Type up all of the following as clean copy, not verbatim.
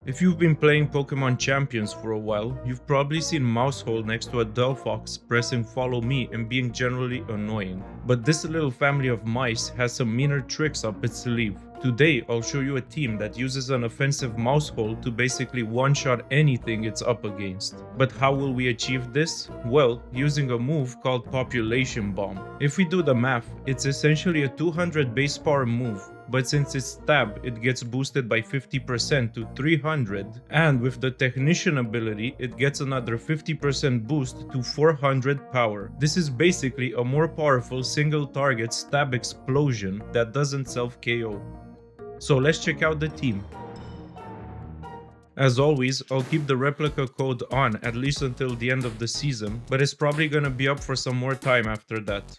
If you've been playing Pokemon Champions for a while, you've probably seen Maushold next to a Delphox pressing follow me and being generally annoying. But this little family of mice has some meaner tricks up its sleeve. Today I'll show you a team that uses an offensive Maushold to basically one-shot anything it's up against. But how will we achieve this? Well, using a move called Population Bomb. If we do the math, it's essentially a 200 base power move, but since it's stab, it gets boosted by 50% to 300, and with the Technician ability, it gets another 50% boost to 400 power. This is basically a more powerful single target stab explosion that doesn't self-KO. So let's check out the team. As always, I'll keep the replica code on at least until the end of the season, but it's probably gonna be up for some more time after that.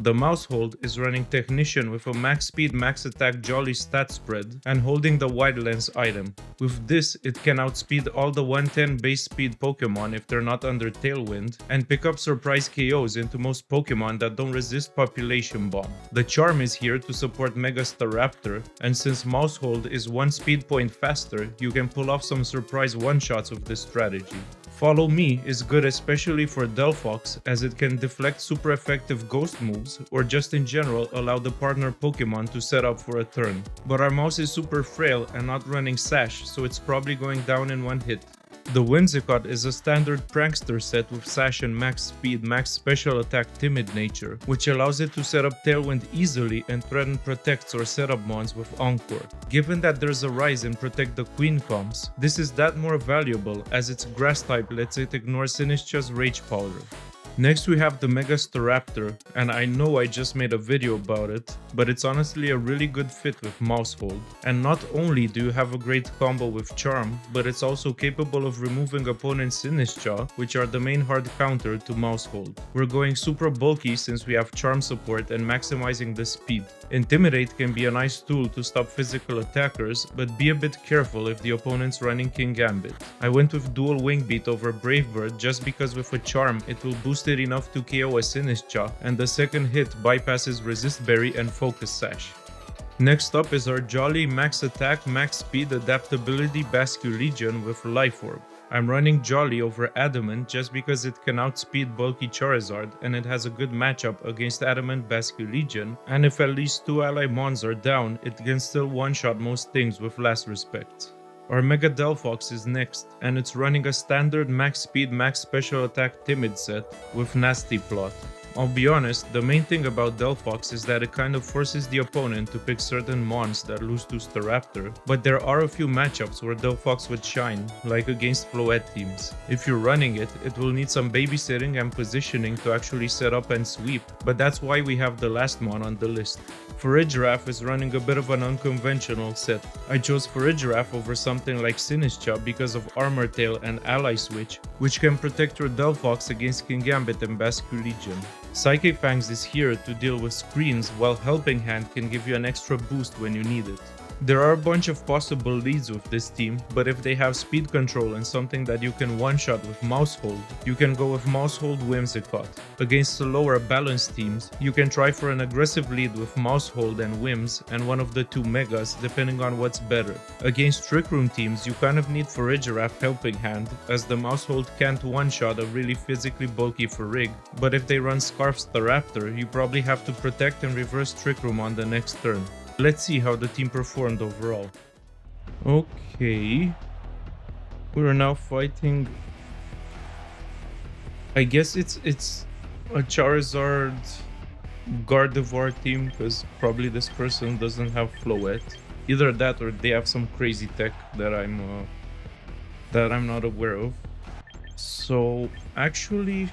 The Maushold is running Technician with a max speed, max attack Jolly stat spread and holding the wide lens item. With this, it can outspeed all the 110 base speed Pokemon if they're not under Tailwind, and pick up surprise KOs into most Pokemon that don't resist Population Bomb. The charm is here to support Mega Staraptor, and since Maushold is 1 speed point faster, you can pull off some surprise one-shots with this strategy. Follow Me is good especially for Delphox, as it can deflect super effective ghost moves or just in general allow the partner Pokemon to set up for a turn. But our mouse is super frail and not running Sash, so it's probably going down in one hit. The Whimsicott is a standard prankster set with Sash and max speed, max special attack timid nature, which allows it to set up Tailwind easily and threaten protects or setup mons with Encore. Given that there's a rise in Protect the Queen comps, this is that more valuable as its grass type lets it ignore Sinistra's Rage Powder. Next we have the Mega Staraptor, and I know I just made a video about it, but it's honestly a really good fit with Maushold. And not only do you have a great combo with Charm, but it's also capable of removing opponent's Sinistra, which are the main hard counter to Maushold. We're going super bulky since we have Charm support and maximizing the speed. Intimidate can be a nice tool to stop physical attackers, but be a bit careful if the opponent's running King Gambit. I went with Dual Wing Beat over Brave Bird just because with a Charm it will boost it enough to KO a Sinistra, and the second hit bypasses Resist Berry and Focus Sash. Next up is our Jolly max attack, max speed, adaptability Basculegion with Life Orb. I'm running Jolly over Adamant just because it can outspeed bulky Charizard and it has a good matchup against Adamant Basculegion, and if at least 2 ally mons are down, it can still one-shot most things with Last Respect. Our Mega Delphox is next, and it's running a standard max speed, max special attack timid set with Nasty Plot. I'll be honest, the main thing about Delphox is that it kind of forces the opponent to pick certain mons that lose to Staraptor, but there are a few matchups where Delphox would shine, like against Floette teams. If you're running it, it will need some babysitting and positioning to actually set up and sweep, but that's why we have the last mon on the list. Farigiraf is running a bit of an unconventional set. I chose Farigiraf over something like Sinistra because of Armor Tail and Ally Switch, which can protect your Delphox against Kingambit and Basculegion. Psychic Fangs is here to deal with screens, while Helping Hand can give you an extra boost when you need it. There are a bunch of possible leads with this team, but if they have speed control and something that you can one-shot with Maushold, you can go with Maushold Whimsicott. Against the lower balanced teams, you can try for an aggressive lead with Maushold and Whims and one of the two Megas depending on what's better. Against Trick Room teams, you kind of need Farigiraf Helping Hand, as the Maushold can't one-shot a really physically bulky Farig, but if they run Scarf Staraptor, you probably have to protect and reverse Trick Room on the next turn. Let's see how the team performed overall. Okay. We're now fighting... I guess it's a Charizard Gardevoir team, because probably this person doesn't have Floette. Either that or they have some crazy tech that I'm not aware of. So actually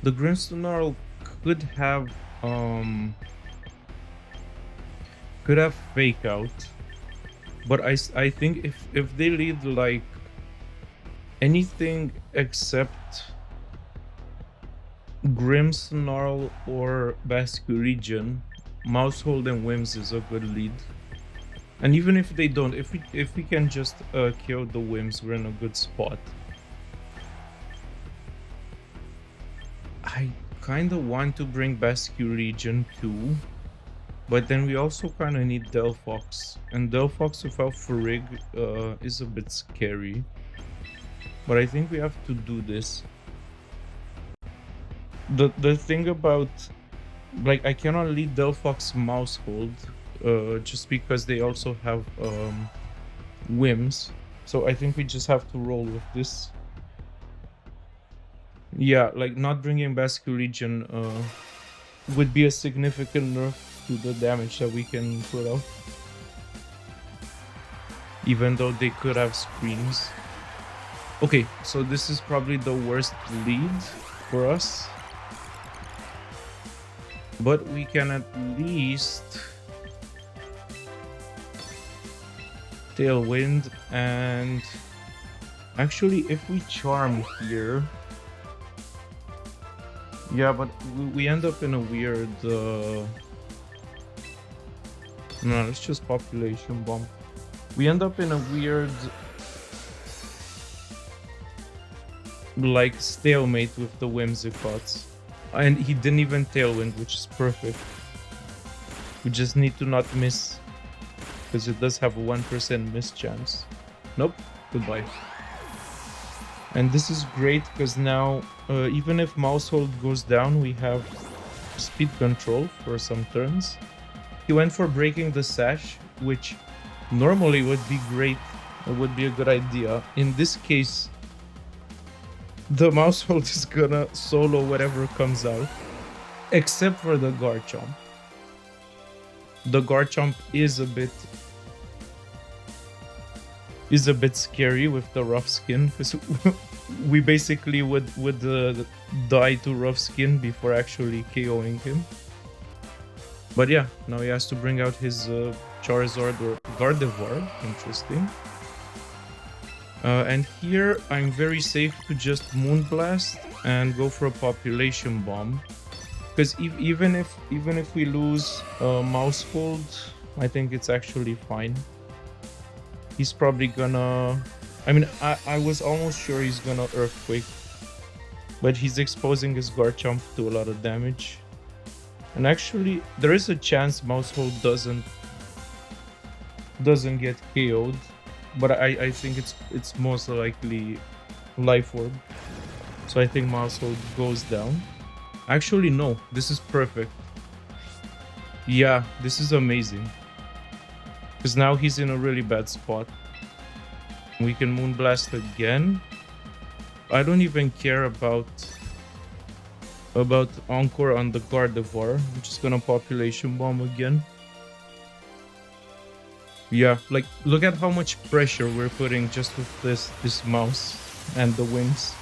the Grimmsnarl could have Fake Out, but I think if they lead like anything except Grimmsnarl or Basculegion, Maushold and Whims is a good lead. And even if they don't, if we can just kill the Whims, we're in a good spot. I kind of want to bring Basculegion too, But then we also kind of need Delphox. And Delphox without Farig is a bit scary. But I think we have to do this. The thing about... Like, I cannot lead Delphox Maushold. Just because they also have Whims. So I think we just have to roll with this. Yeah, like not bringing Basculegion would be a significant nerf to the damage that we can put out. Even though they could have screens. Okay, so this is probably the worst lead for us. But we can at least Tailwind, and actually if we Charm here, yeah, but we end up in a weird no, let's just Population Bomb. We end up in a weird like stalemate with the Whimsicotts. And he didn't even Tailwind, which is perfect. We just need to not miss, because it does have a 1% miss chance. Nope, goodbye. And this is great because now, even if Maushold goes down, we have speed control for some turns. He went for breaking the sash, which normally would be great. It would be a good idea. In this case, the Maushold is gonna solo whatever comes out, except for the Garchomp. The Garchomp is a bit scary with the rough skin, because we basically would die to rough skin before actually KOing him. But yeah, now he has to bring out his Charizard or Gardevoir. Interesting. And here I'm very safe to just Moonblast and go for a Population Bomb, because even if we lose Maushold, I think it's actually fine. He's probably gonna... I mean, I was almost sure he's gonna Earthquake, but he's exposing his Garchomp to a lot of damage. And actually, there is a chance Maushold doesn't get KO'd. But I think it's most likely Life Orb. So I think Maushold goes down. Actually, no. This is perfect. Yeah, this is amazing. Because now he's in a really bad spot. We can Moonblast again. I don't even care about Encore on the Gardevoir. I'm just gonna Population Bomb again. Yeah, like, look at how much pressure we're putting just with this mouse and the wings.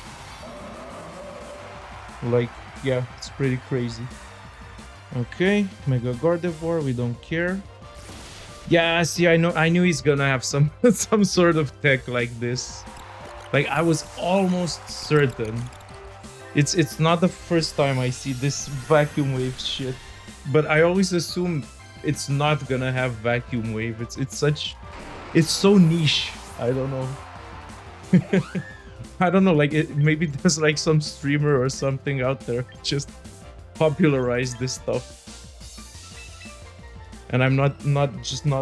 Like, yeah, it's pretty crazy. Okay, Mega Gardevoir, we don't care. Yeah, see, I knew he's gonna have some some sort of tech like this. Like, I was almost certain. It's not the first time I see this Vacuum Wave shit, but I always assume it's not gonna have Vacuum Wave. It's so niche. I don't know. I don't know, like, maybe there's like some streamer or something out there just popularized this stuff, and I'm not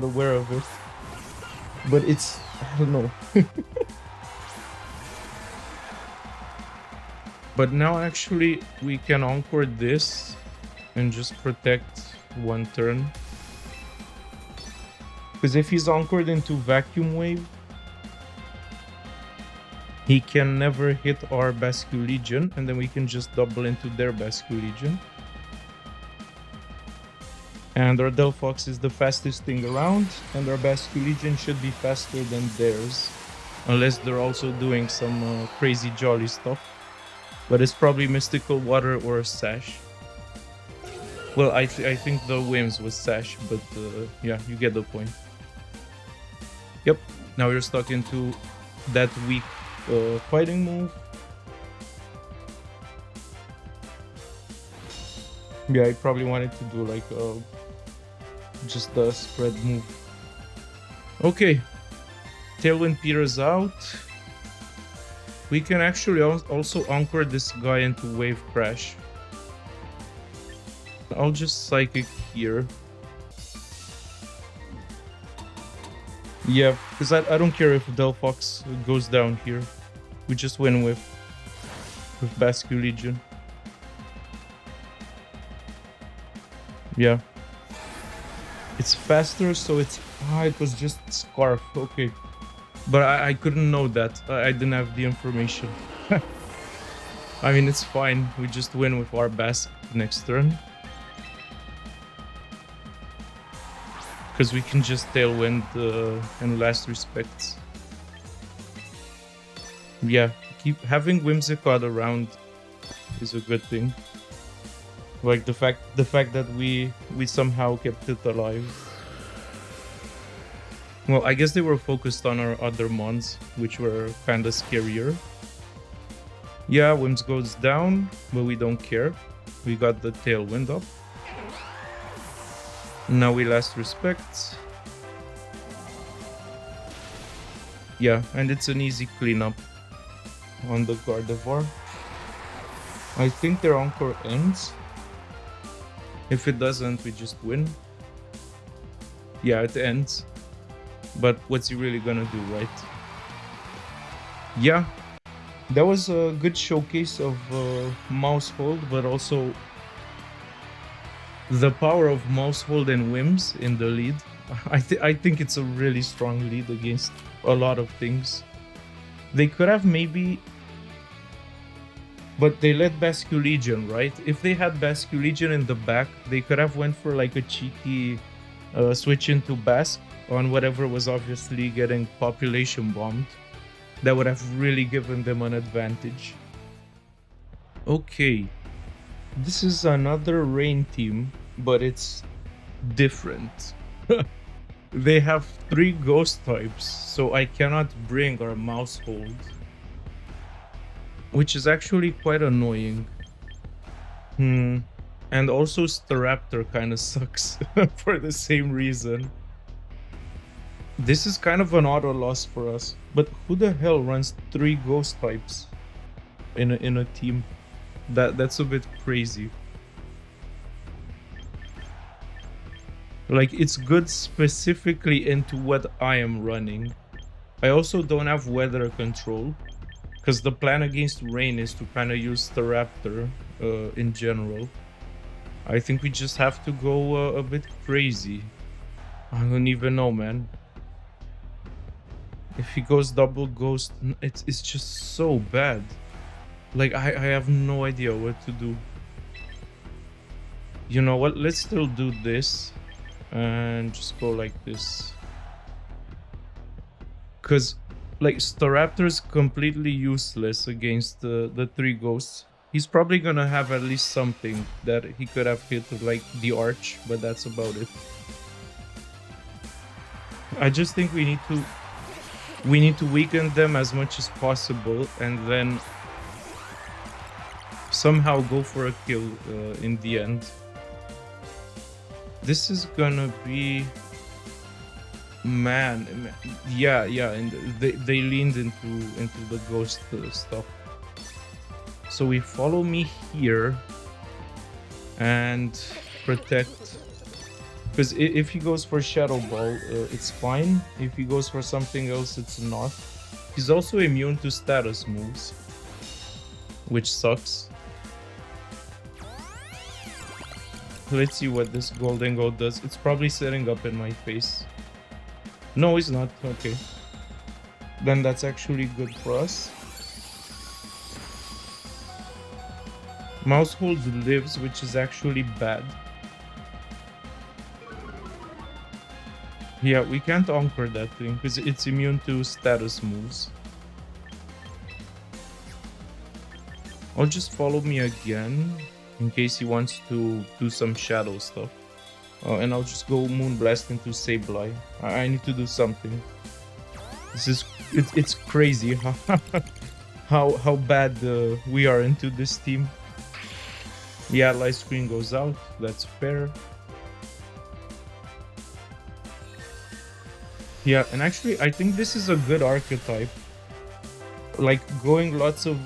aware of it. But it's, I don't know. But now actually we can Encore this and just protect one turn. Because if he's Anchored into Vacuum Wave, he can never hit our Basculegion, and then we can just double into their Basculegion. And our Delphox is the fastest thing around, and our Basculegion should be faster than theirs. Unless they're also doing some crazy jolly stuff. But it's probably Mystical Water or Sash. Well, I think the Whims was Sash, but yeah, you get the point. Yep, now we're stuck into that weak fighting move. Yeah, I probably wanted to do like just a spread move. Okay, Tailwind peters out. We can actually also Anchor this guy into Wave Crash. I'll just Psychic here. Yeah, because I don't care if Delphox goes down here. We just win with Basculegion. Yeah. It's faster, so it's... Ah, it was just Scarf. Okay. But I couldn't know that. I didn't have the information. I mean, it's fine. We just win with our Basque next turn. Because we can just Tailwind in last respects. Yeah, keep having Whimsicott around is a good thing. Like the fact that we somehow kept it alive. Well, I guess they were focused on our other mons, which were kinda scarier. Yeah, Whims goes down, but we don't care. We got the Tailwind up. Now we last respect. Yeah, and it's an easy cleanup on the Gardevoir. I think their encore ends. If it doesn't, we just win. Yeah, it ends. But what's he really gonna do, right? Yeah, that was a good showcase of Maushold, but also the power of Maushold and Whims in the lead. I think it's a really strong lead against a lot of things. They could have maybe... But they let Basculegion, right? If they had Basculegion in the back, they could have went for like a cheeky switch into Basque on whatever was obviously getting population bombed. That would have really given them an advantage. Okay. This is another rain team, but it's different. They have 3 ghost types, so I cannot bring our Maushold. Which is actually quite annoying. And also Staraptor kinda sucks for the same reason. This is kind of an auto loss for us. But who the hell runs 3 ghost types in a team? That's a bit crazy. Like, it's good specifically into what I am running. I also don't have weather control, because the plan against rain is to kind of use the Raptor in general. I think we just have to go a bit crazy. I don't even know, man. If he goes double ghost, it's just so bad. Like, I have no idea what to do. You know what? Let's still do this. And just go like this. Because, like, Staraptor is completely useless against the 3 ghosts. He's probably gonna have at least something that he could have hit with, like, the Arch. But that's about it. I just think we need to weaken them as much as possible. And then somehow go for a kill in the end. This is gonna be... Man, yeah, and they leaned into the ghost stuff. So we follow me here and protect. Because if he goes for Shadow Ball, it's fine. If he goes for something else, it's not. He's also immune to status moves, which sucks. Let's see what this Golden Goat does. It's probably setting up in my face. No, it's not. Okay. Then that's actually good for us. Maushold lives, which is actually bad. Yeah, we can't encore that thing because it's immune to status moves. I'll just follow me again in case he wants to do some shadow stuff. And I'll just go Moonblast into Sableye. I need to do something. This is... It's crazy how bad we are into this team. Yeah, light screen goes out. That's fair. Yeah, and actually I think this is a good archetype. Like going lots of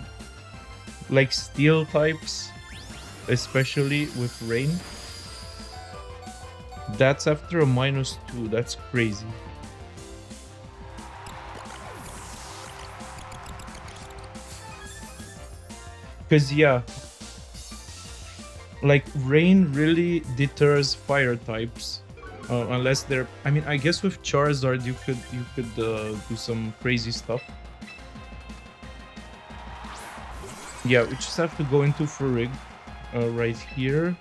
like steel types, especially with rain. That's after a -2. That's crazy. Because, yeah, like, rain really deters fire types. Unless they're... I mean, I guess with Charizard you could do some crazy stuff. Yeah, we just have to go into Farig right here.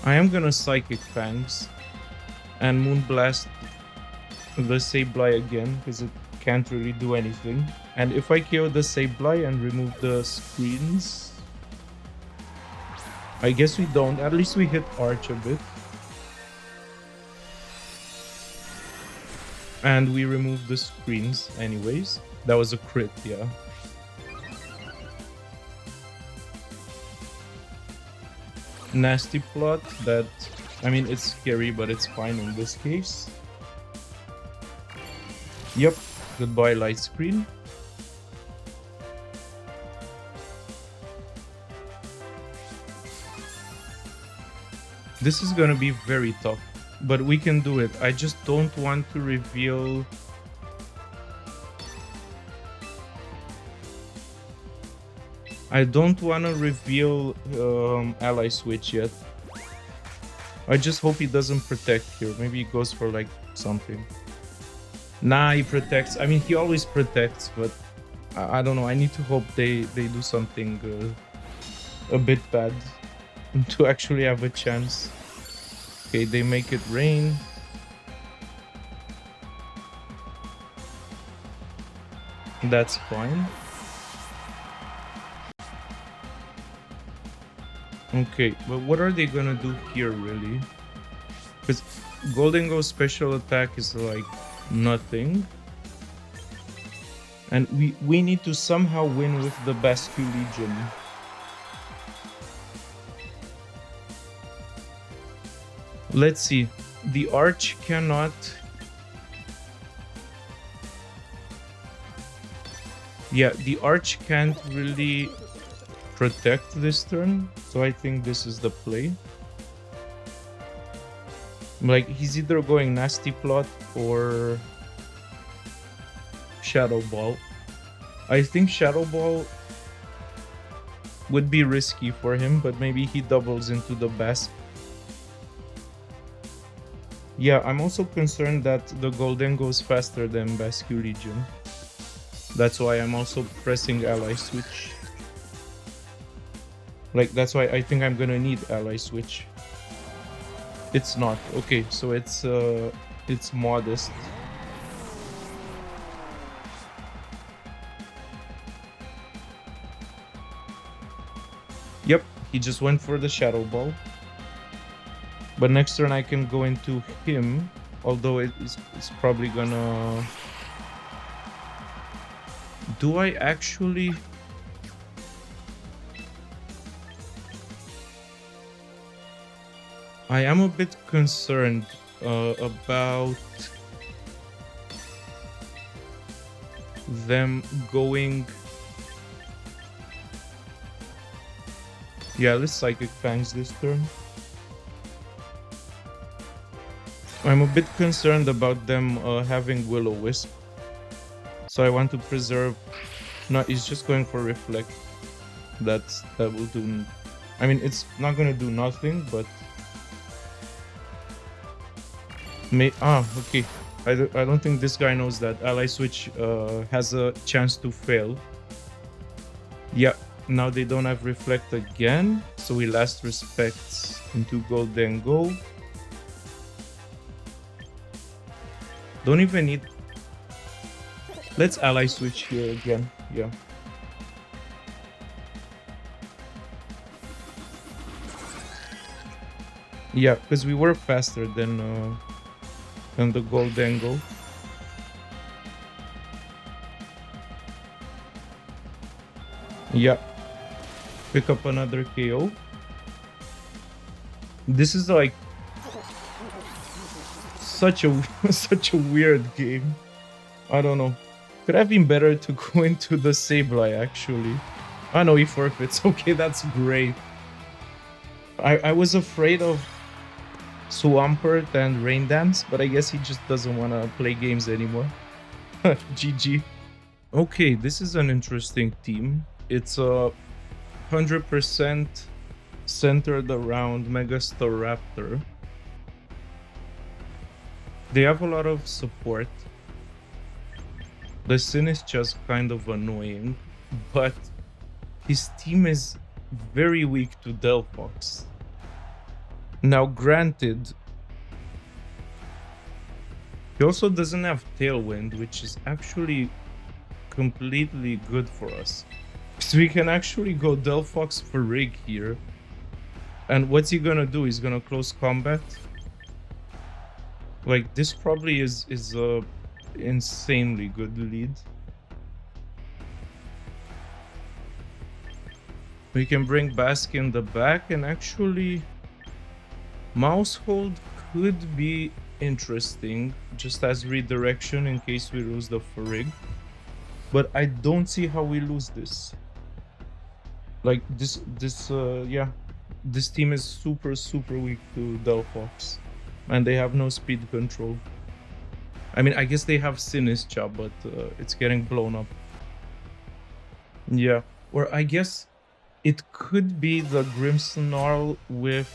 I am gonna Psychic Fangs and Moonblast the Sableye again, because it can't really do anything. And if I KO the Sableye and remove the screens... I guess we don't. At least we hit Arch a bit. And we remove the screens anyways. That was a crit, yeah. Nasty plot that... I mean, it's scary, but it's fine in this case. Yep. Goodbye, light screen. This is gonna be very tough, but we can do it. I just don't want to reveal... I don't want to reveal Ally Switch yet. I just hope he doesn't protect here. Maybe he goes for like something. Nah, he protects. I mean, he always protects, but I don't know. I need to hope they do something a bit bad to actually have a chance. Okay, they make it rain. That's fine. Okay, but what are they gonna do here, really? Because Golden Go special attack is like nothing. And we need to somehow win with the Bascu Legion. Let's see. The Arch cannot... Yeah, the Arch can't really protect this turn, so I think this is the play. Like, he's either going Nasty Plot or Shadow Ball. I think Shadow Ball would be risky for him, but maybe he doubles into the Basque. Yeah, I'm also concerned that the Golden goes faster than Basque Legion. That's why I'm also pressing Ally Switch. Like, that's why I think I'm gonna need Ally Switch. It's not. Okay, so it's modest. Yep, he just went for the Shadow Ball. But next turn I can go into him, although it's probably gonna... Do I actually... I am a bit concerned about them going... Yeah, let's Psychic Fangs this turn. I'm a bit concerned about them having Will-O-Wisp. So I want to preserve... No, he's just going for Reflect. That will do... I mean, it's not gonna do nothing, but... Okay. I don't think this guy knows that Ally Switch has a chance to fail. Yeah, now they don't have Reflect again, so we last Respect into Golden Go. Don't even need... Let's Ally Switch here again, yeah. Yeah, because we were faster than the Golden Go. Yeah. Pick up another KO. This is like such a weird game. I don't know. Could have been better to go into the Sableye actually. I know he forfeits. Okay, that's great. I was afraid of Swampert and Rain Dance, but I guess he just doesn't want to play games anymore. GG. Okay, this is an interesting team. It's a 100% centered around Mega Staraptor. They have a lot of support. The Sin is just kind of annoying, but his team is very weak to Delphox. Now, granted, he also doesn't have Tailwind, which is actually completely good for us. So we can actually go Delphox for Rig here. And what's he gonna do? He's gonna close combat. Like, this probably is a insanely good lead. We can bring Bask in the back, and actually Maushold could be interesting just as redirection in case we lose the Farig. But I don't see how we lose this. Like this team is super weak to Delphox, and they have no speed control. I mean, I guess they have Sinischa, but it's getting blown up. Yeah, or I guess it could be the Grimmsnarl with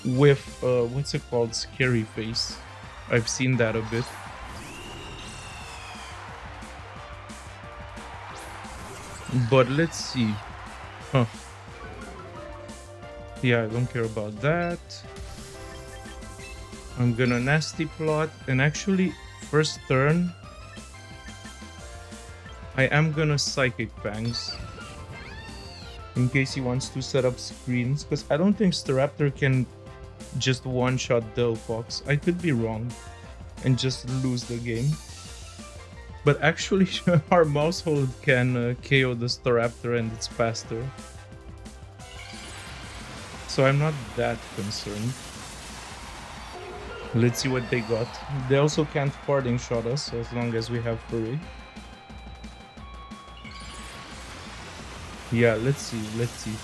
what's it called? Scary Face. I've seen that a bit. But let's see. Huh. Yeah, I don't care about that. I'm gonna Nasty Plot, and actually, first turn, I am gonna Psychic Fangs. In case he wants to set up screens, because I don't think Staraptor can just one-shot Delphox. I could be wrong and just lose the game. But actually, our Maushold can KO the Staraptor, and it's faster. So I'm not that concerned. Let's see what they got. They also can't Parting Shot us, so as long as we have Fury. Yeah, let's see.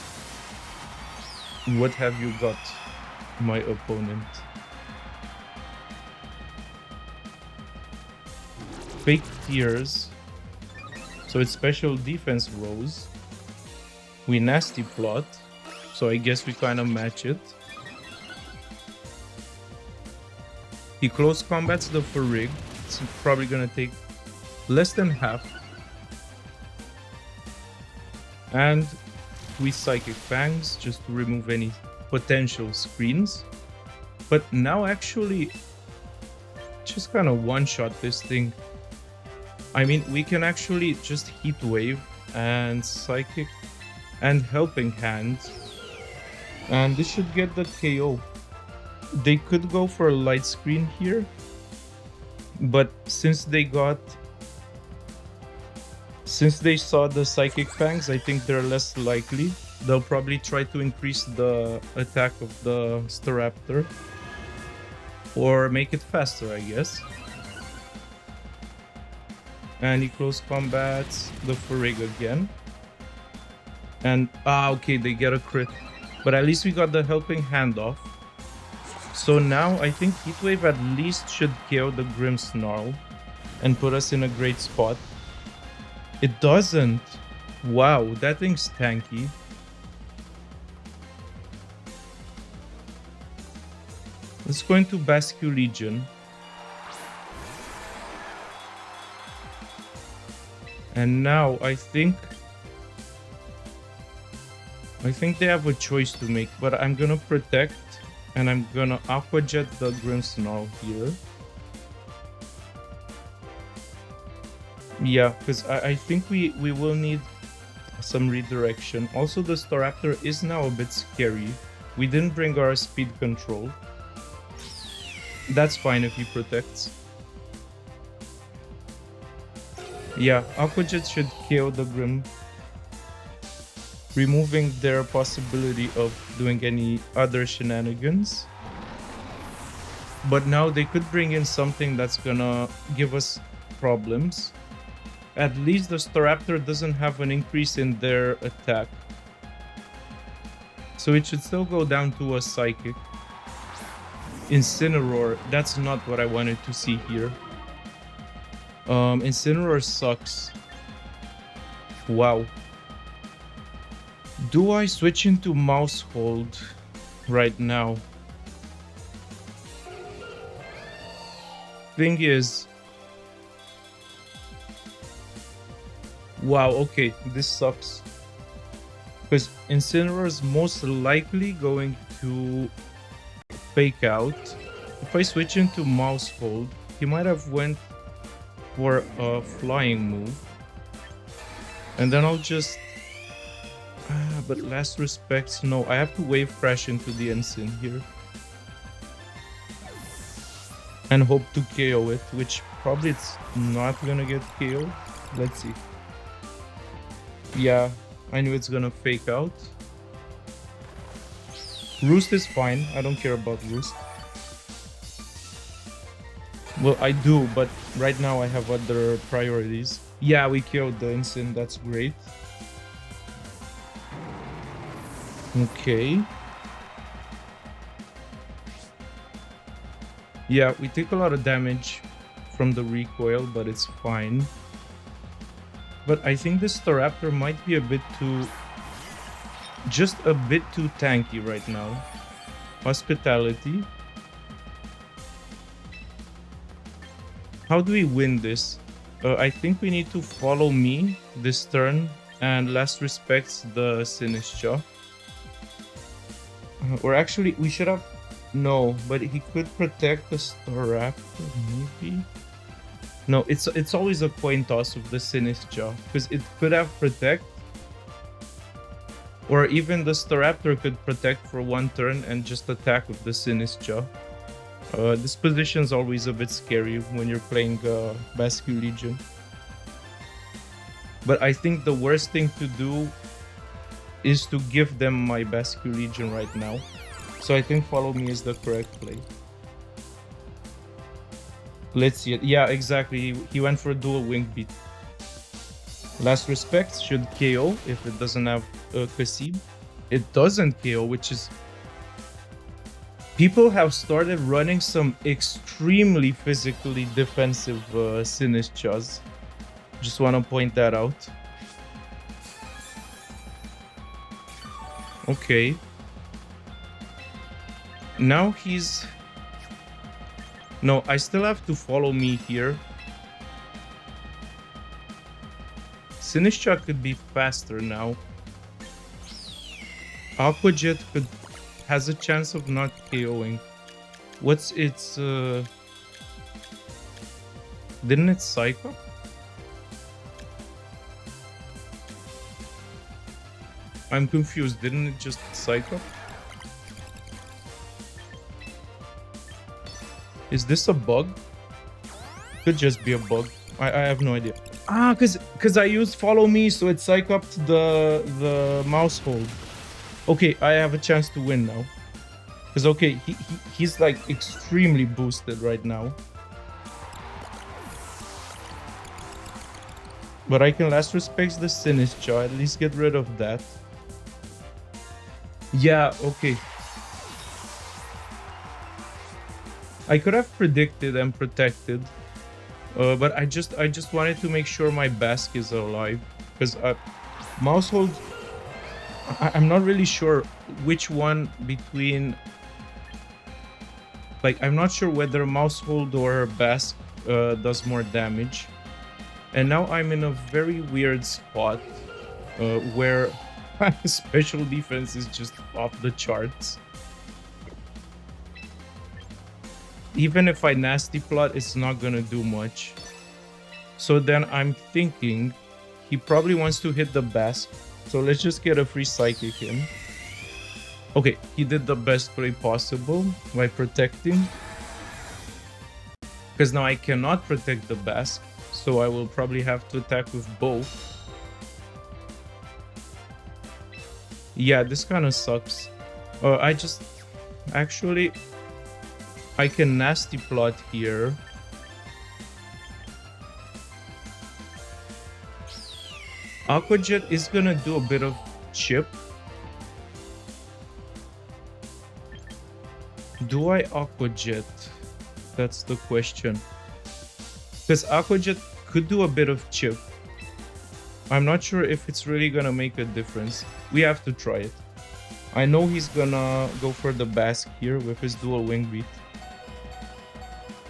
What have you got, my opponent? Fake Tears. So it's special defense Rose. We Nasty Plot. So I guess we kind of match it. He close combats the Farig. It's probably gonna take less than half. And we Psychic Fangs just to remove any potential screens. But now actually just kind of one-shot this thing. I mean, we can actually just Heat Wave and Psychic and Helping Hand. And this should get the KO. They could go for a Light Screen here. But since they saw the Psychic Fangs, I think they're less likely. They'll probably try to increase the attack of the Staraptor. Or make it faster, I guess. And he close combats the Farig again. And, okay, they get a crit. But at least we got the Helping Hand off. So now I think Heatwave at least should KO the Grimmsnarl and put us in a great spot. It doesn't. Wow, that thing's tanky. Let's go into Basque Legion. And now I think they have a choice to make, but I'm gonna protect and I'm gonna Aqua Jet the Grimmsnarl here. Yeah, because I think we will need some redirection. Also, the Staraptor is now a bit scary. We didn't bring our speed control. That's fine if he protects. Yeah, Aqua Jet should KO the Grim, removing their possibility of doing any other shenanigans. But now they could bring in something that's gonna give us problems. At least the Staraptor doesn't have an increase in their attack. So it should still go down to a Psychic. Incineroar, that's not what I wanted to see here. Incineroar sucks. Wow. Do I switch into Maushold right now? Thing is... Wow, okay, this sucks. Because Incineroar is most likely going to fake out. If I switch into Maushold, he might have went for a flying move. And then I'll just... but last respects, no, I have to wave crash into the Ensign here. And hope to KO it, which probably it's not gonna get KO. Let's see. Yeah, I knew it's gonna fake out. Roost is fine, I don't care about Roost. Well, I do, but right now I have other priorities. Yeah, we killed the Ensign, that's great. Okay. Yeah, we take a lot of damage from the recoil, but it's fine. But I think this Staraptor might be a bit too... just a bit too tanky right now. Hospitality. How do we win this? I think we need to follow me this turn and last respects the Sinistcha. Or actually, we should have... No, but he could protect the Staraptor, maybe? No, it's always a coin toss of the Sinistcha, because it could have protect. Or even the Staraptor could protect for one turn and just attack with the Sinistcha. This position is always a bit scary when you're playing Basque Legion. But I think the worst thing to do is to give them my Basque Legion right now. So I think follow me is the correct play. Let's see it. Yeah, exactly. He went for a dual wing beat. Last respects should KO if it doesn't have Kasib. It doesn't KO, which is... People have started running some extremely physically defensive Sinistchas. Just want to point that out. Okay. Now he's... No, I still have to follow me here. Sinistcha could be faster now. Aquajet has a chance of not KOing. What's its... Didn't it Psych Up? I'm confused. Didn't it just Psych Up? Is this a bug? Could just be a bug. I have no idea. Ah, cause I used follow me, so it psych up the Maushold. Okay, I have a chance to win now. Cause okay, he's like extremely boosted right now. But I can last respects the Sinistcha, at least get rid of that. Yeah, okay. I could have predicted and protected, but I just wanted to make sure my Basque is alive, because Maushold, I'm not really sure which one between, like I'm not sure whether Maushold or Basque does more damage, and now I'm in a very weird spot where special defense is just off the charts. Even if I nasty plot, it's not gonna do much. So then I'm thinking he probably wants to hit the Basque. So let's just get a free Psychic in. Okay, he did the best play possible by protecting. Because now I cannot protect the Basque. So I will probably have to attack with both. Yeah, this kind of sucks. I just... Actually... I can nasty plot here. Aquajet is gonna do a bit of chip. Do I Aquajet? That's the question. Because Aquajet could do a bit of chip. I'm not sure if it's really gonna make a difference. We have to try it. I know he's gonna go for the Basque here with his dual wing beat.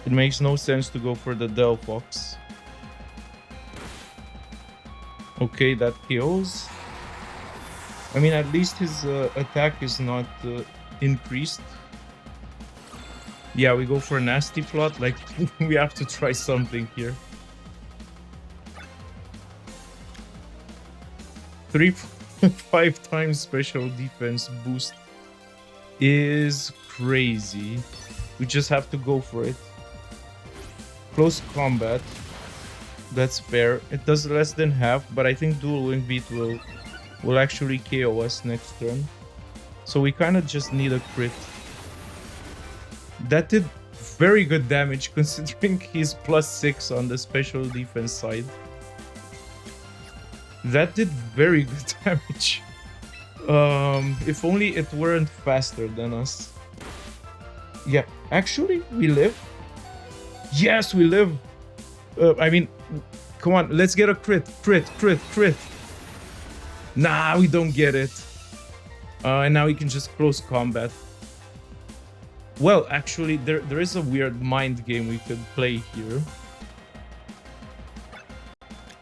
It makes no sense to go for the Delphox. Okay, that KOs. I mean, at least his attack is not increased. Yeah, we go for a nasty plot. Like, we have to try something here. 5 times special defense boost is crazy. We just have to go for it. Close combat. That's fair. It does less than half, but I think dual wing beat will actually KO us next turn. So we kind of just need a crit. That did very good damage considering he's +6 on the special defense side. That did very good damage. If only it weren't faster than us. Yeah, actually, we live. Yes, we live. I mean, come on, let's get a crit. Crit. Nah, we don't get it. And now we can just close combat. Well, actually, there is a weird mind game we could play here.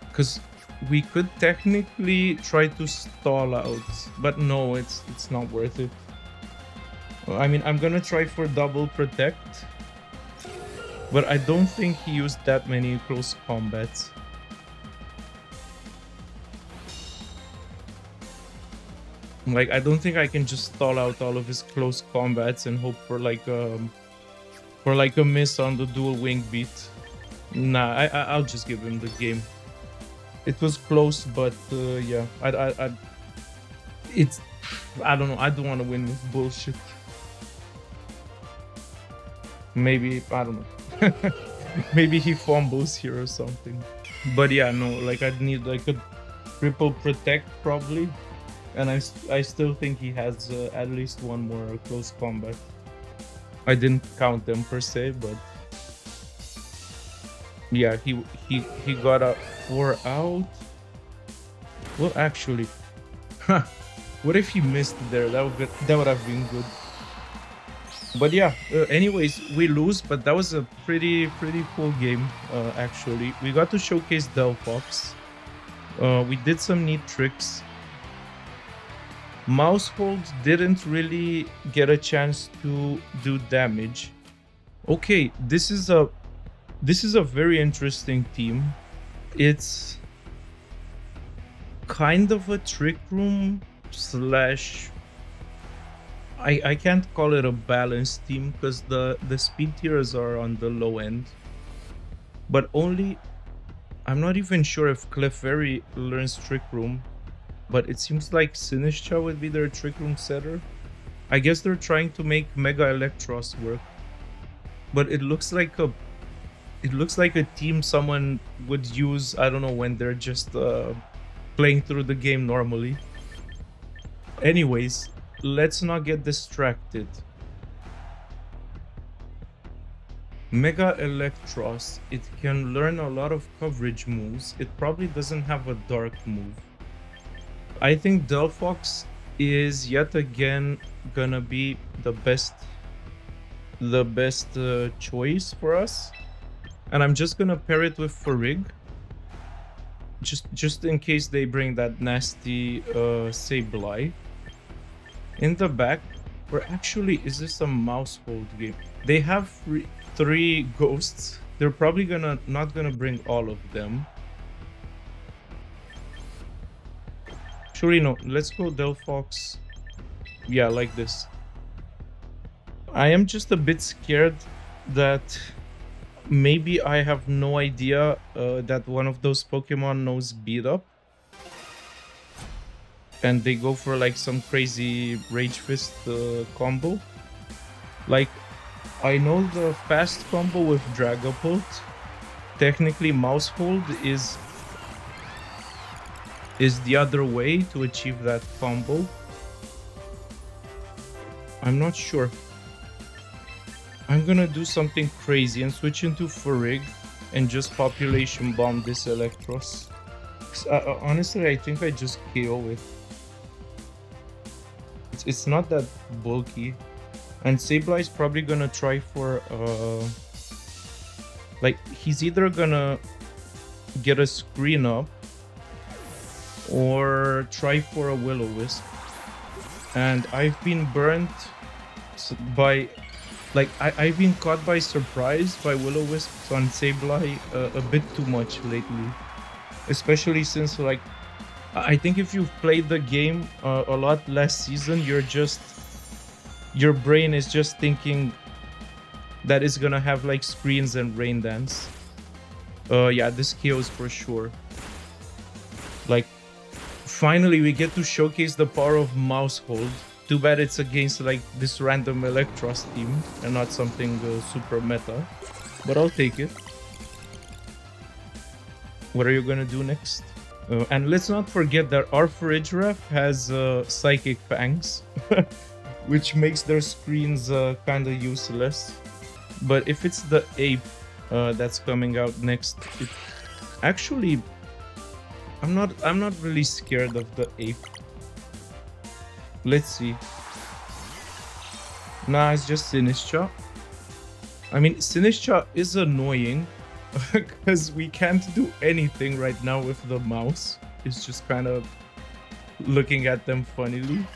Because we could technically try to stall out, but no, it's not worth it. I mean, I'm gonna try for double protect, but I don't think he used that many close combats. Like, I don't think I can just stall out all of his close combats and hope for like a miss on the dual wing beat. Nah, I'll just give him the game. It was close, but yeah, I don't know. I don't want to win with bullshit. Maybe, I don't know. Maybe he fumbles here or something. But yeah, no, like I'd need like a triple protect probably. And I still think he has at least one more close combat. I didn't count them per se, but yeah, he got a 4 out. Well, actually, what if he missed there? That would have been good. But yeah, anyways, we lose, but that was a pretty cool game. Actually, we got to showcase Delphox. We did some neat tricks. Maushold didn't really get a chance to do damage. Okay, this is a very interesting team. It's kind of a trick room slash I can't call it a balanced team because the speed tiers are on the low end. But only I'm not even sure if Clefairy learns Trick Room, but it seems like Sinistcha would be their Trick Room setter. I guess they're trying to make Mega Eelektross work, but it looks like a team someone would use, I don't know, when they're just playing through the game normally. Anyways, let's not get distracted. Mega Eelektross, it can learn a lot of coverage moves. It probably doesn't have a dark move. I think Delphox is yet again gonna be the best choice for us. And I'm just gonna pair it with Farig. Just in case they bring that nasty Sableye. In the back, or actually, is this a Maushold game? They have 3 ghosts. They're probably not gonna bring all of them. Actually, no. Let's go Delphox. Yeah, like this. I am just a bit scared that maybe I have no idea that one of those Pokemon knows Beat Up. And they go for like some crazy Rage Fist combo. Like, I know the fast combo with Dragapult. Technically, Maushold is the other way to achieve that combo. I'm not sure. I'm gonna do something crazy and switch into Farig. and just population bomb this Eelektross. Honestly, I think I just KO it. It's not that bulky. And Sableye is probably gonna try for like he's either gonna get a screen up or try for a Will-O-Wisp. And I've been burnt by like I've been caught by surprise by Will-O-Wisps on Sableye a bit too much lately, especially since like I think if you've played the game a lot last season, your brain is just thinking that it's gonna have like screens and rain dance. Yeah, this KOs for sure. Like, finally we get to showcase the power of Maushold. Too bad it's against like this random Eelektross team and not something super meta, but I'll take it. What are you gonna do next? And let's not forget that our Farigiraf has Psychic Fangs, which makes their screens kind of useless. But if it's the ape that's coming out next, actually, I'm not really scared of the ape. Let's see. Nah, it's just Sinistcha. I mean, Sinistcha is annoying because we can't do anything right now with the mouse. It's just kind of looking at them funnily.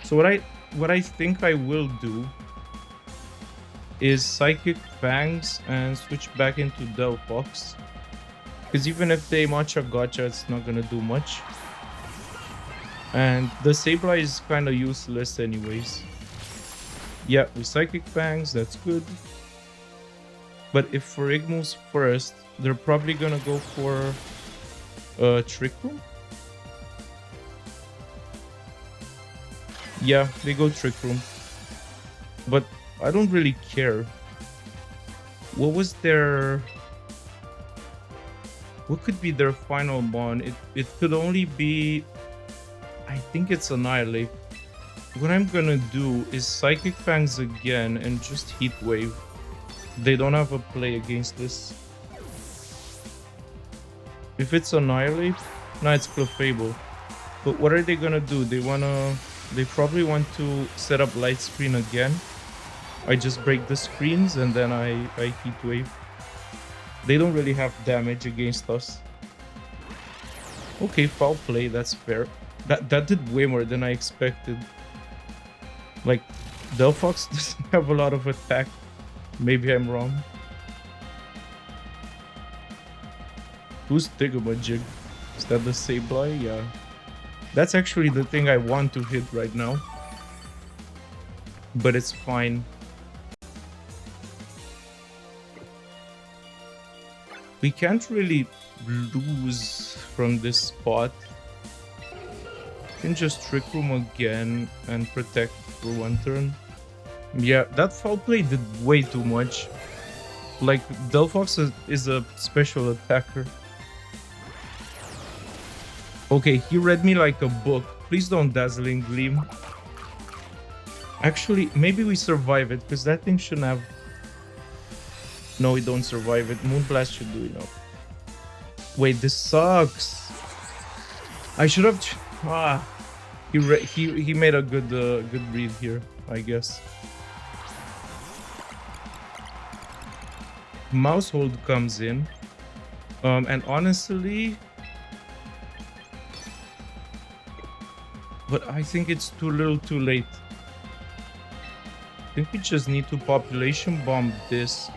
So what I think I will do is Psychic Fangs and switch back into Delphox. Because even if they matcha gotcha, it's not gonna do much. And the Sableye is kind of useless anyways. Yeah, with Psychic Fangs, that's good. But if Farig moves first, they're probably gonna go for Trick Room. Yeah, they go Trick Room. But I don't really care. What was their... What could be their final mon? It could only be... I think it's Annihilate. What I'm gonna do is Psychic Fangs again and just Heat Wave. They don't have a play against this. If it's Annihilate, no, it's Clefable. But what are they gonna do? They probably want to set up Light Screen again. I just break the screens and then I Heat Wave. They don't really have damage against us. Okay, foul play, that's fair. That did way more than I expected. Like, Delphox doesn't have a lot of attack. Maybe I'm wrong. Who's Tigamajig? Is that the Sableye? Yeah. That's actually the thing I want to hit right now. But it's fine. We can't really lose from this spot. Can just Trick Room again and protect for one turn. Yeah, that foul play did way too much. Like, Delphox is a special attacker. Okay, he read me like a book. Please don't Dazzling Gleam. Actually, maybe we survive it, because that thing shouldn't have... No, we don't survive it. Moonblast should do enough. Wait, this sucks. I should have... He made a good read here, I guess. Maushold comes in, and honestly, but I think it's too little, too late. I think we just need to population bomb this,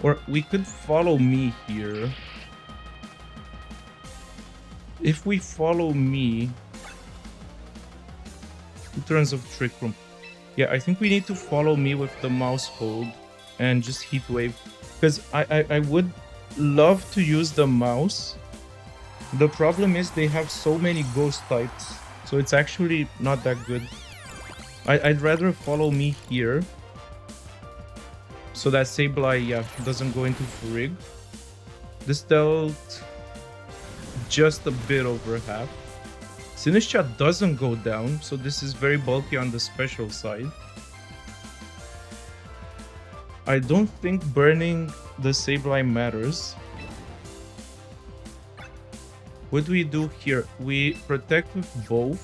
or we could follow me here. If we follow me, 2 turns of Trick Room. Yeah, I think we need to follow me with the Maushold and just Heat Wave. Because I would love to use the mouse. The problem is they have so many ghost types. So it's actually not that good. I'd rather follow me here. So that Sableye, yeah, doesn't go into Farig. This dealt just a bit over half. Sinistcha doesn't go down, so this is very bulky on the special side. I don't think burning the Sableye matters. What do we do here? We protect with both.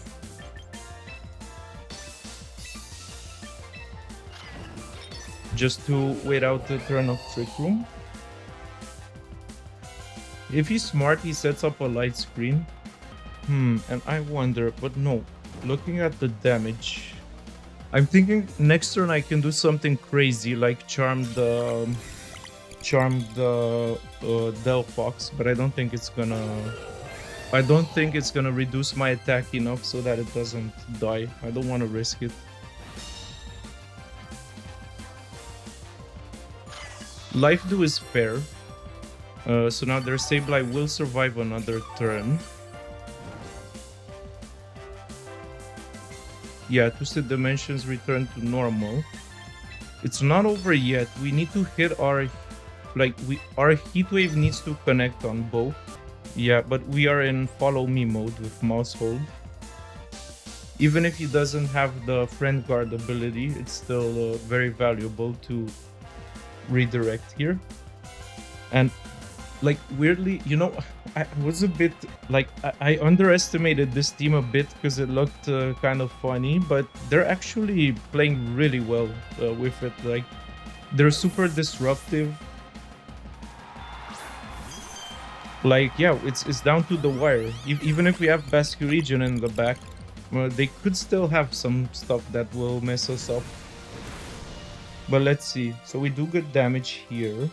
Just to wait out the turn of Trick Room. If he's smart, he sets up a light screen. And I wonder, but no. Looking at the damage, I'm thinking next turn I can do something crazy like charm the Delphox, but I don't think it's gonna reduce my attack enough so that it doesn't die. I don't want to risk it. Life Dew is fair. So now their Sableye will survive another turn. Yeah, Twisted Dimensions return to normal. It's not over yet. We need to hit our... our Heat Wave needs to connect on both. Yeah, but we are in Follow Me mode with Maushold. Even if he doesn't have the Friend Guard ability, it's still very valuable to redirect here. And like weirdly, you know, I was a bit like I underestimated this team a bit because it looked kind of funny, but they're actually playing really well with it. Like they're super disruptive. Like yeah, it's down to the wire. Even if we have Basculegion in the back, they could still have some stuff that will mess us up. But let's see. So we do good damage here.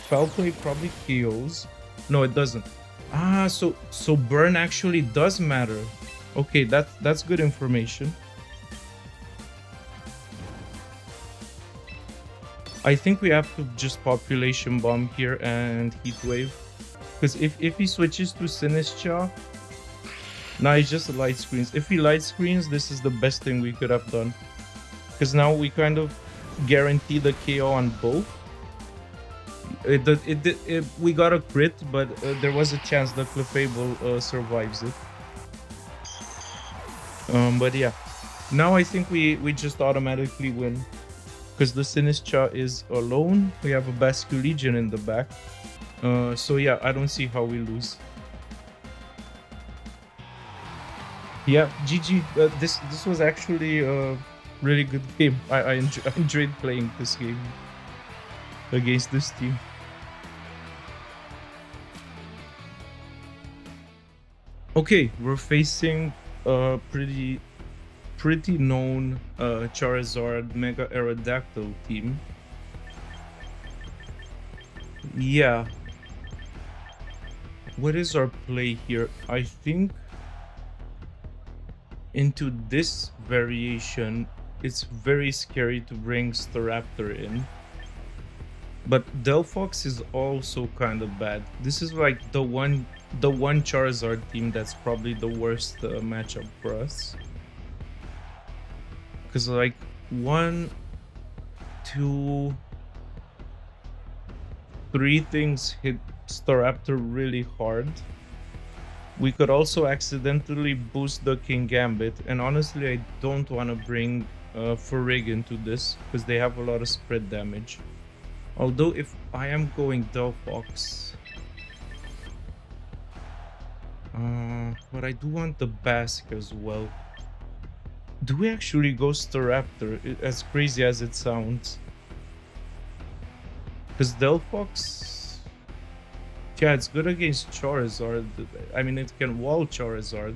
Foul Play probably KOs. No, it doesn't. Ah, so burn actually does matter. Okay, that's good information. I think we have to just Population Bomb here and Heat Wave. Because if he switches to Sinistcha, now he's just light screens. If he light screens, this is the best thing we could have done. Because now we kind of guarantee the KO on both. We got a crit, but there was a chance that Clefable survives it. But yeah, now I think we just automatically win. Because the Sinistcha is alone. We have a Basculegion in the back. So yeah, I don't see how we lose. Yeah, GG. This was actually a really good game. I enjoyed playing this game against this team. Okay, we're facing a pretty known Charizard Mega Aerodactyl team. Yeah. What is our play here? I think into this variation, it's very scary to bring Staraptor in. But Delphox is also kind of bad. This is like the one Charizard team that's probably the worst matchup for us. Because like 1, 2, 3 things hit Staraptor really hard. We could also accidentally boost the King Gambit, and honestly I don't want to bring Ferrig into this because they have a lot of spread damage. Although if I am going Delphox, but I do want the Basque as well. Do we actually go Staraptor, as crazy as it sounds? Because Delphox, yeah, it's good against Charizard. I mean, it can wall Charizard,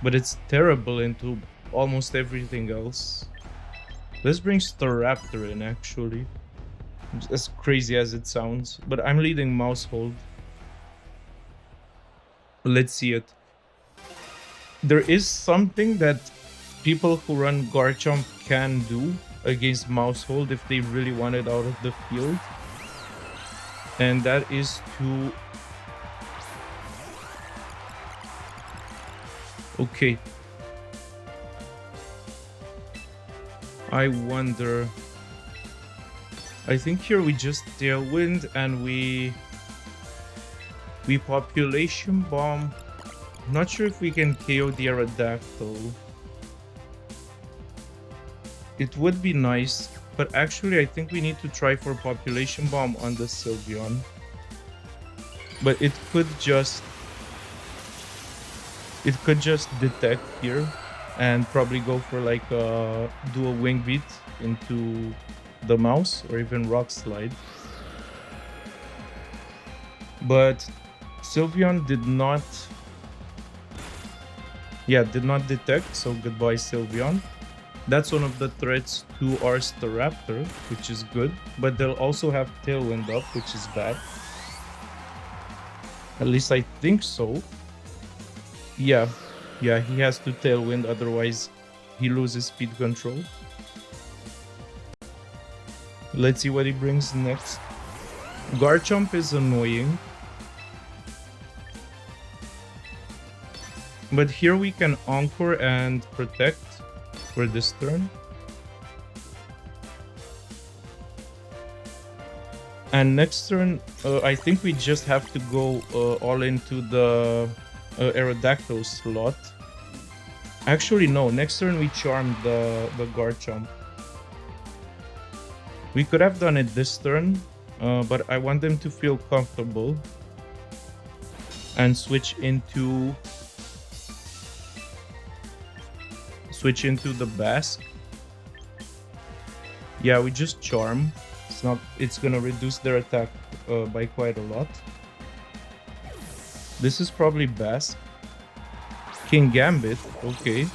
but it's terrible into almost everything else. Let's bring Staraptor in, actually. As crazy as it sounds, but I'm leading Maushold. Let's see it. There is something that people who run Garchomp can do against Maushold if they really want it out of the field. And that is to... Okay. I wonder... I think here we just Tailwind and we Population Bomb. Not sure if we can KO the Aerodactyl. It would be nice But actually, I think we need to try for Population Bomb on the Sylveon. But it could just detect here and probably go for like do a Wing Beat into the mouse or even Rock Slide. But Sylveon did not detect, so goodbye Sylveon. That's one of the threats to our Staraptor, which is good, but they'll also have Tailwind up, which is bad. At least I think so. Yeah, he has to Tailwind, otherwise he loses speed control. Let's see what he brings next. Garchomp is annoying. But here we can Encore and Protect for this turn. And next turn, I think we just have to go all into the Aerodactyl slot. Actually, no. Next turn we charm the Garchomp. We could have done it this turn, but I want them to feel comfortable and switch into the Basque. Yeah, we just charm. It's gonna reduce their attack by quite a lot. This is probably Basque. King Gambit, okay.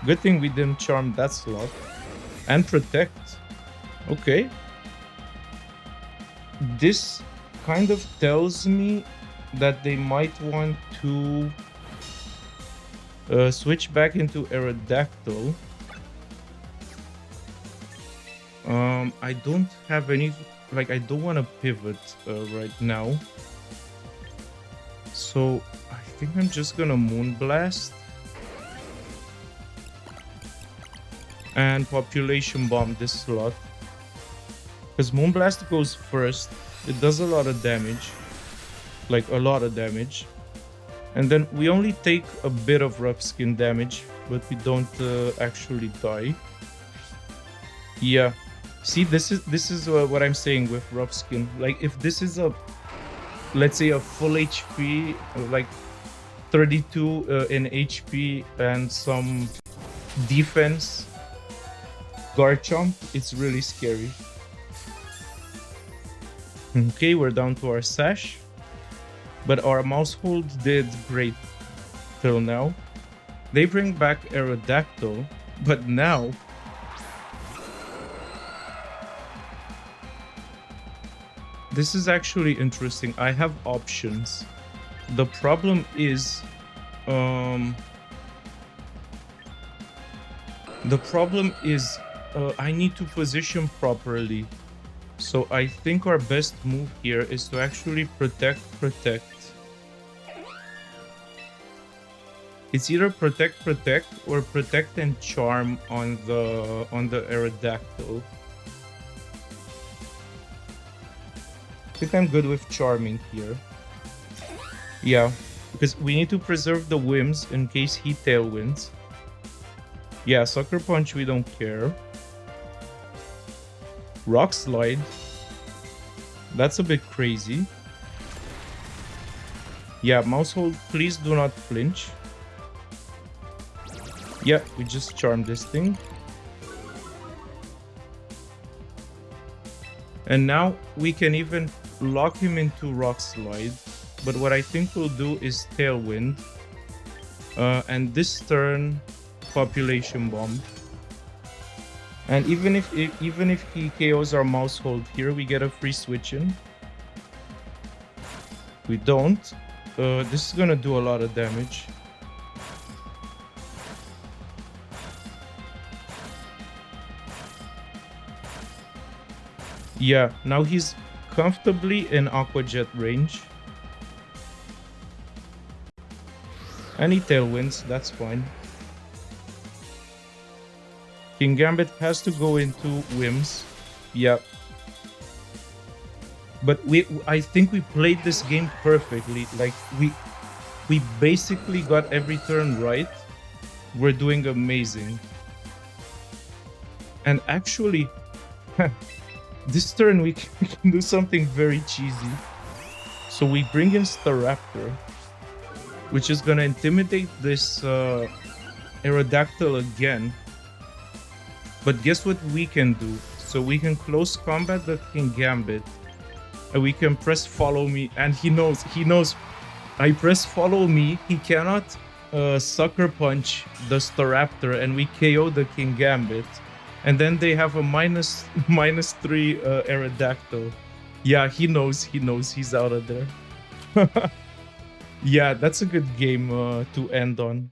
Good thing we didn't charm that slot. And Protect. Okay. This kind of tells me that they might want to switch back into Aerodactyl. I don't have any, like, I don't want to pivot right now. So I think I'm just gonna Moonblast and Population Bomb this slot. Because Moonblast goes first, it does a lot of damage. Like, a lot of damage. And then we only take a bit of rough skin damage, but we don't actually die. Yeah. See, this is what I'm saying with rough skin. Like, if this is a, let's say, a full HP, like 32 in HP and some defense Garchomp, it's really scary. Okay, we're down to our Sash. But our Maushold did great till now. They bring back Aerodactyl, but now this is actually interesting. I have options. The problem is I need to position properly. So I think our best move here is to actually protect. It's either protect or protect and charm on the Aerodactyl. I think I'm good with charming here. Yeah, because we need to preserve the Whims in case he Tailwinds. Yeah, Sucker Punch, we don't care. Rock Slide. That's a bit crazy. Yeah, Maushold, please do not flinch. Yeah, we just charmed this thing. And now we can even lock him into Rock Slide. But what I think we'll do is Tailwind. And this turn, Population Bomb. And even if he KOs our Maushold here, we get a free switch in. We don't. This is gonna do a lot of damage. Yeah, now he's comfortably in Aqua Jet range. And he Tailwinds, that's fine. King Gambit has to go into Whims. Yeah. But I think we played this game perfectly. Like, we basically got every turn right. We're doing amazing. And actually, This turn we can do something very cheesy. So we bring in Staraptor, which is gonna intimidate this Aerodactyl again. But guess what we can do? So we can close combat the King Gambit, and we can press follow me, and he knows. I press follow me, he cannot sucker punch the Staraptor, and we KO the King Gambit. And then they have a minus 3 Aerodactyl. Yeah, he knows he's out of there. Yeah, that's a good game to end on.